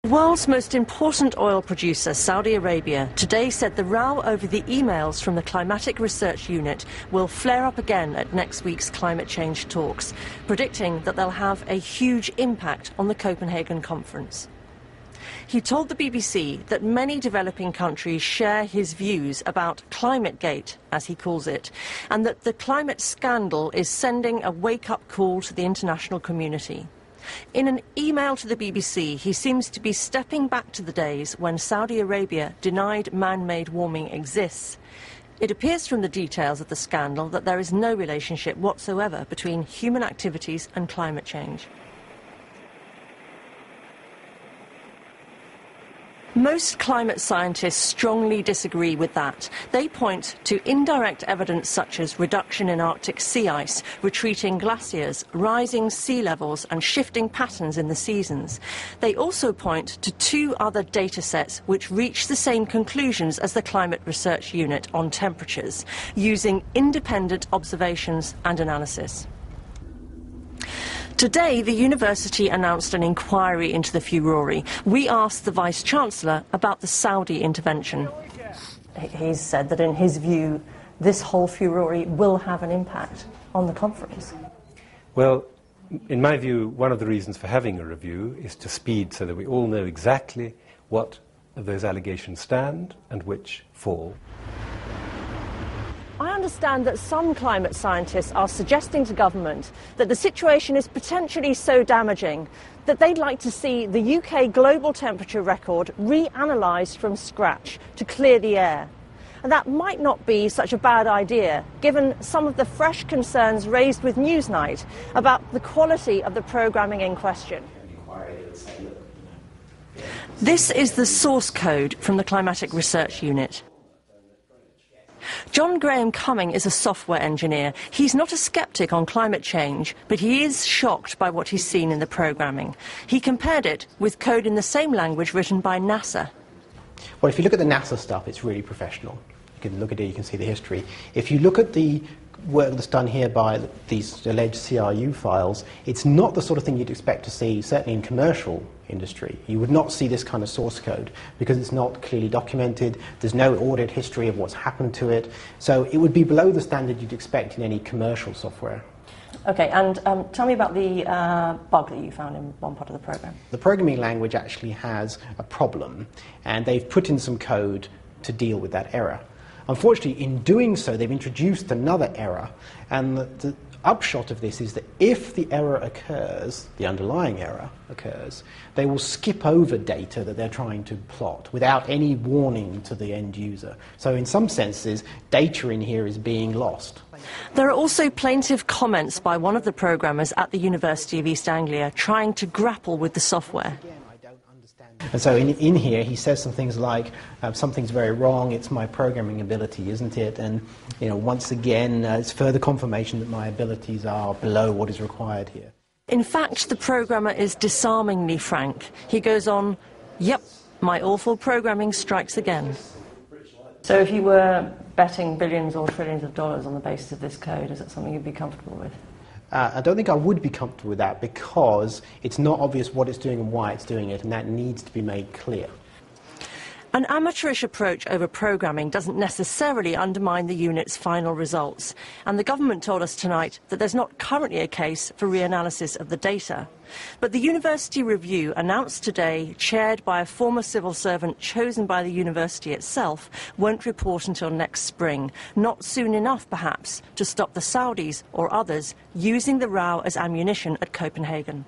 The world's most important oil producer, Saudi Arabia, today said the row over the emails from the Climatic Research Unit will flare up again at next week's climate change talks, predicting that they'll have a huge impact on the Copenhagen conference. He told the BBC that many developing countries share his views about ClimateGate, as he calls it, and that the climate scandal is sending a wake-up call to the international community. In an email to the BBC, he seems to be stepping back to the days when Saudi Arabia denied man-made warming exists. It appears from the details of the scandal that there is no relationship whatsoever between human activities and climate change. Most climate scientists strongly disagree with that. They point to indirect evidence such as reduction in Arctic sea ice, retreating glaciers, rising sea levels and shifting patterns in the seasons. They also point to two other data sets which reach the same conclusions as the Climate Research Unit on temperatures, using independent observations and analysis. Today, the university announced an inquiry into the furore. We asked the Vice-Chancellor about the Saudi intervention. He's said that in his view, this whole furore will have an impact on the conference. Well, in my view, one of the reasons for having a review is to speed so that we all know exactly what of those allegations stand and which fall. I understand that some climate scientists are suggesting to government that the situation is potentially so damaging that they'd like to see the UK global temperature record reanalysed from scratch to clear the air. And that might not be such a bad idea, given some of the fresh concerns raised with Newsnight about the quality of the programming in question. This is the source code from the Climatic Research Unit. John Graham Cumming is a software engineer. He's not a sceptic on climate change, but he is shocked by what he's seen in the programming. He compared it with code in the same language written by NASA. Well, if you look at the NASA stuff, it's really professional. You can look at it, you can see the history. If you look at the work that's done here by these alleged CRU files, it's not the sort of thing you'd expect to see, certainly in commercial industry. You would not see this kind of source code because it's not clearly documented, there's no audit history of what's happened to it, so it would be below the standard you'd expect in any commercial software. OK, and tell me about the bug that you found in one part of the program. The programming language actually has a problem, and they've put in some code to deal with that error. Unfortunately, in doing so, they've introduced another error, and the upshot of this is that if the error occurs, the underlying error occurs, they will skip over data that they're trying to plot without any warning to the end user. So in some senses, data in here is being lost. There are also plaintive comments by one of the programmers at the University of East Anglia trying to grapple with the software. And so in here he says some things like, something's very wrong, it's my programming ability, isn't it? And once again, it's further confirmation that my abilities are below what is required here. In fact, the programmer is disarmingly frank. He goes on, yep, my awful programming strikes again. So if you were betting billions or trillions of dollars on the basis of this code, is that something you'd be comfortable with? I don't think I would be comfortable with that because it's not obvious what it's doing and why it's doing it, and that needs to be made clear. An amateurish approach over programming doesn't necessarily undermine the unit's final results, and the government told us tonight that there's not currently a case for reanalysis of the data. But the university review announced today, chaired by a former civil servant chosen by the university itself, won't report until next spring, not soon enough perhaps to stop the Saudis or others using the row as ammunition at Copenhagen.